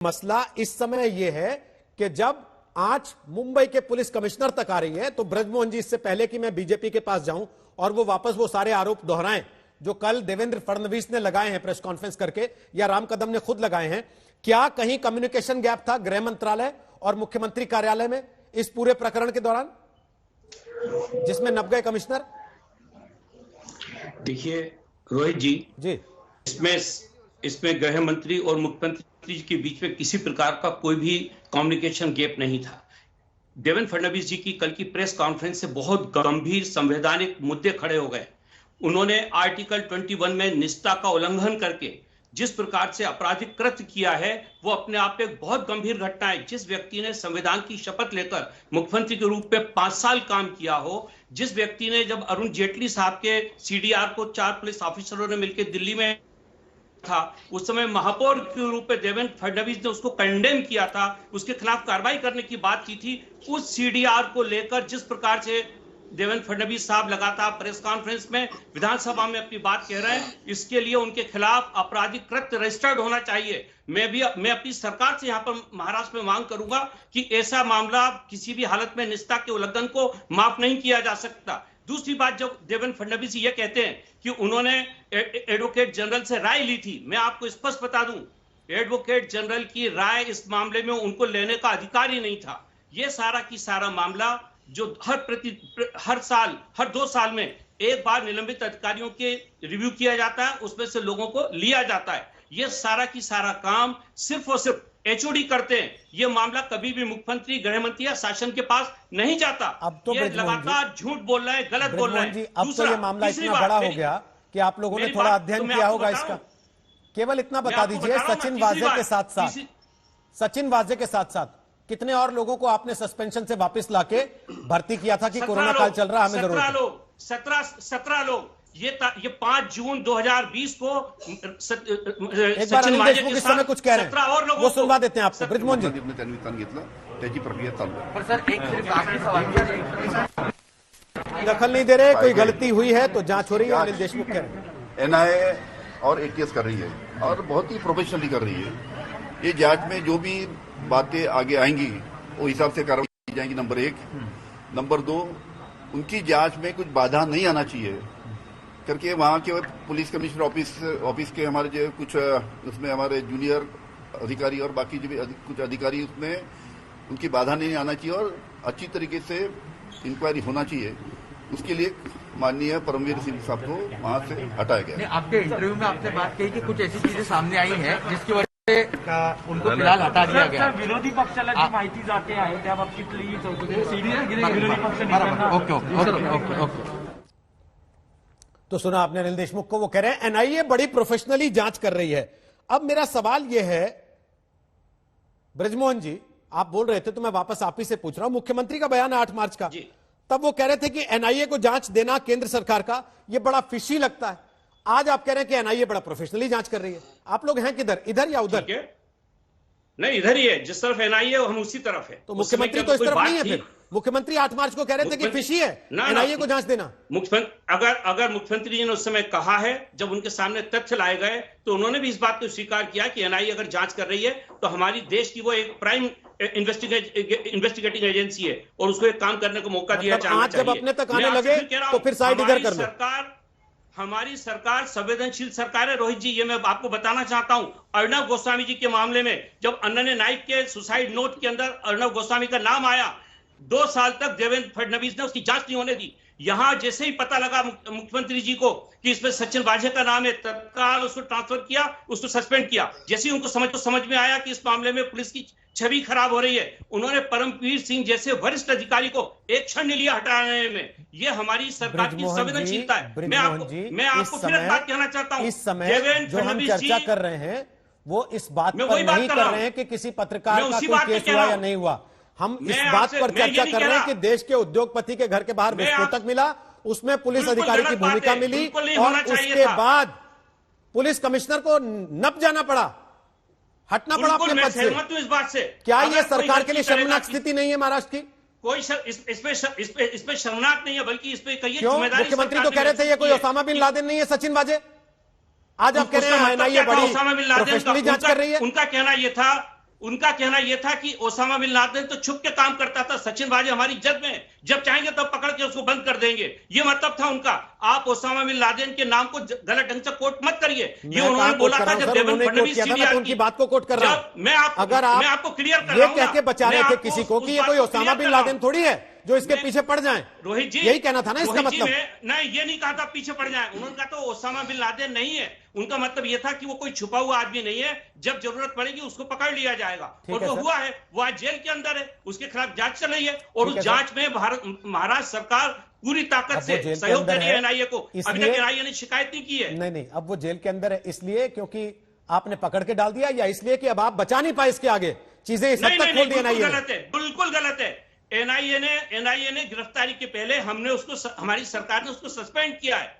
मसला इस समय यह है कि जब आंच मुंबई के पुलिस कमिश्नर तक आ रही है तो ब्रजमोहन जी, इससे पहले कि मैं बीजेपी के पास जाऊं और वो वापस वो सारे आरोप दोहराएं जो कल देवेंद्र फडणवीस ने लगाए हैं प्रेस कॉन्फ्रेंस करके या राम कदम ने खुद लगाए हैं, क्या कहीं कम्युनिकेशन गैप था गृह मंत्रालय और मुख्यमंत्री कार्यालय में इस पूरे प्रकरण के दौरान जिसमें नप गए कमिश्नर? देखिए रोहित जी, इसमें गृह मंत्री और मुख्यमंत्री के बीच में किसी प्रकार का कोई भी कम्युनिकेशन गैप नहीं था। देवेंद्र फडणवीस जी की कल की प्रेस कॉन्फ्रेंस से बहुत गंभीर संवैधानिक मुद्दे खड़े हो गए। उन्होंने आर्टिकल 21 में निष्ठा का उल्लंघन करके जिस प्रकार से आपराधिक कृत्य किया है वो अपने आप में एक बहुत गंभीर घटना है। जिस व्यक्ति ने संविधान की शपथ लेकर मुख्यमंत्री के रूप में 5 साल काम किया हो, जिस व्यक्ति ने जब अरुण जेटली साहब के सीडीआर को 4 पुलिस ऑफिसरों ने मिलकर दिल्ली में था, उस समय महापौर के रूप में देवेंद्र फडणवीस ने उसको कंडेम किया था, उसके खिलाफ कार्रवाई करने की बात की थी। उस सीडीआर को लेकर जिस प्रकार से देवेंद्र फडणवीस साहब लगातार प्रेस कॉन्फ्रेंस में विधानसभा में अपनी बात कह रहे हैं, इसके लिए उनके खिलाफ आपराधिक कृत्य रजिस्टर्ड होना चाहिए। मैं अपनी सरकार से यहाँ पर महाराष्ट्र में मांग करूंगा कि ऐसा मामला किसी भी हालत में निष्ठा के उल्लंघन को माफ नहीं किया जा सकता। दूसरी बात, जब देवेंद्र फडणवीस ये कहते हैं कि उन्होंने एडवोकेट जनरल से राय ली थी, मैं आपको स्पष्ट बता दूं, एडवोकेट जनरल की राय इस मामले में उनको लेने का अधिकार ही नहीं था। यह सारा की सारा मामला जो हर साल हर 2 साल में एक बार निलंबित अधिकारियों के रिव्यू किया जाता है, उसमें से लोगों को लिया जाता है। यह सारा की सारा काम सिर्फ और सिर्फ एचओडी करते हैं। यह मामला कभी भी मुख्यमंत्री, गृह मंत्री या शासन के पास नहीं जाता। अब तो ये लगातार झूठ बोल रहे हैं, गलत बोल रहे हैं। अब तो ये मामला इतना बड़ा हो गया कि आप लोगों ने थोड़ा अध्ययन किया होगा इसका। केवल इतना बता दीजिए, सचिन वाजे के साथ साथ कितने और लोगों को आपने सस्पेंशन से वापस लाके भर्ती किया था कि कोरोना काल चल रहा है, हमें जरूरत है? 17 लोग। ये 5 जून 2020 को एक बार अनिल देशमुख इस समय कुछ कह रहे हैं, वो सुनवा देते हैं आपको। ब्रजमोहन जी, दखल नहीं दे रहे, कोई गलती हुई है तो जांच हो रही है, अनिल देशमुख कह रहे हैं। एनआईए और एटीएस कर रही है और बहुत ही प्रोफेशनली कर रही है। ये जांच में जो भी बातें आगे आएंगी वो हिसाब से कार्रवाई की जाएंगी, नंबर 1। नंबर 2, उनकी जांच में कुछ बाधा नहीं आना चाहिए करके वहाँ के पुलिस कमिश्नर ऑफिस के हमारे जो कुछ उसमें हमारे जूनियर अधिकारी और बाकी जो भी कुछ अधिकारी, उसमें उनकी बाधा नहीं आना चाहिए और अच्छी तरीके से इंक्वायरी होना चाहिए। उसके लिए माननीय परमवीर सिंह साहब को वहाँ से हटाया गया। आपके इंटरव्यू में आपने बात कही कि कुछ ऐसी चीजें सामने आई हैं जिसकी वजह से उनको फिलहाल हटा दिया गया। विरोधी पक्षाला जी माहिती जाते आहे त्या बाबतीतली चौकशी विरोधी पक्ष ओके। तो सुना आपने अनिल देशमुख को, वो कह रहे हैं एनआईए बड़ी प्रोफेशनली जांच कर रही है। अब मेरा सवाल यह है, ब्रजमोहन जी आप बोल रहे थे तो मैं वापस आप ही से पूछ रहा हूं, मुख्यमंत्री का बयान 8 मार्च का, तब वो कह रहे थे कि एनआईए को जांच देना केंद्र सरकार का ये बड़ा फिशी लगता है। आज आप कह रहे हैं कि एनआईए बड़ा प्रोफेशनली जांच कर रही है। आप लोग हैं किधर, इधर या उधर? नहीं, इधर ही है। जिस तरफ एनआईए हम उसी तरफ है। तो मुख्यमंत्री तो इस तरफ नहीं है। फिर मुख्यमंत्री 8 मार्च को कह रहे थे कि फिशी है एनआईए को जांच देना। अगर मुख्यमंत्री जी ने उस समय कहा है, जब उनके सामने तथ्य लाए गए तो उन्होंने भी इस बात को स्वीकार किया कि एनआईए अगर जांच कर रही है तो हमारी देश की वो एक प्राइम इन्वेस्टिगेटिंग एजेंसी है और उसको एक काम करने को मौका दिया जाना चाहिए। जब अपने तक आने लगे तो फिर साइड इधर कर लो। हमारी सरकार संवेदनशील सरकार है रोहित जी, ये मैं आपको बताना चाहता हूं। अर्णव गोस्वामी जी के मामले में जब अनन्य नाइक के सुसाइड नोट के अंदर अर्णव गोस्वामी का नाम आया, 2 साल तक देवेंद्र फडणवीस ने उसकी जांच नहीं होने दी। यहां जैसे ही पता लगा मुख्यमंत्री जी को कि इसमें सचिन वाजे का नाम है, तत्काल उसको ट्रांसफर किया, उसको सस्पेंड किया। जैसे ही उनको समझ में आया कि इस मामले में पुलिस की छवि खराब हो रही है, उन्होंने परमवीर सिंह जैसे वरिष्ठ अधिकारी को एक क्षण नहीं लिया हटाने में। यह हमारी सरकार की संवेदनशीलता है। मैं आपको फिर एक बात कहना चाहता हूं, इस समय जो हम चर्चा कर रहे हैं वो इस बात पर नहीं कर रहे हैं कि किसी पत्रकार का कोई केस हुआ या नहीं हुआ। हम इस बात पर चर्चा कर रहे हैं कि देश के उद्योगपति के घर के बाहर विस्फोटक मिला, उसमें पुलिस अधिकारी की भूमिका मिली और उसके बाद पुलिस कमिश्नर को नप जाना पड़ा, हटना पड़ा अपने पद से। इस बात से क्या यह सरकार के लिए शर्मनाक स्थिति नहीं है महाराष्ट्र की? कोई इसमें शर्मनाक नहीं है, बल्कि इस पे कहिए मुख्यमंत्री तो कह रहे थे ये कोई ओसामा बिन लादेन नहीं है सचिन वाजे, आज आप कह रहे हैं एनआईए बड़ी प्रोफेशनली जांच कर रही है। उनका कहना यह था उनका कहना यह था कि ओसामा बिन लादेन तो छुप के काम करता था, सचिनबाजी हमारी इज्जत में, जब चाहेंगे तब पकड़ के उसको बंद कर देंगे, ये मतलब था उनका। आप ओसामा बिन लादेन के नाम को गलत ढंग से कोट मत करिए। ये उन्होंने बोला था जब देवेंद्र फडणवीस सीबीआई उनकी बात को कोट कर रहा हूं। मैं आपको क्लियर कर ये रहा हूं, कह के बचा रहे थे किसी को कि ये कोई ओसामा बिन लादेन थोड़ी है जो इसके पीछे पड़ जाए। रोहित जी, यही कहना था ना इसका मतलब। नहीं, ये नहीं कहा था पीछे पड़ जाए, उन्होंने कहा तो ओसामा बिन लादेन नहीं है। उनका मतलब ये था कि वो कोई छुपा हुआ आदमी नहीं है, जब जरूरत पड़ेगी उसको पकड़ लिया जाएगा। और वो हुआ है, वो आज जेल के अंदर है, उसके खिलाफ जांच चल रही है और उस जांच में महाराष्ट्र सरकार पूरी ताकत से सहयोग दे रही है एनआईए को। अभी तक एनआईए ने शिकायत नहीं की है। नहीं, अब वो जेल के अंदर है इसलिए क्योंकि आपने पकड़ के डाल दिया, या इसलिए कि अब आप बचा नहीं पाए इसके आगे चीजें इस हद तक खोल दी एनआईए? गलत है, बिल्कुल गलत है। एनआईए ने गिरफ्तारी के पहले हमारी सरकार ने उसको सस्पेंड किया है।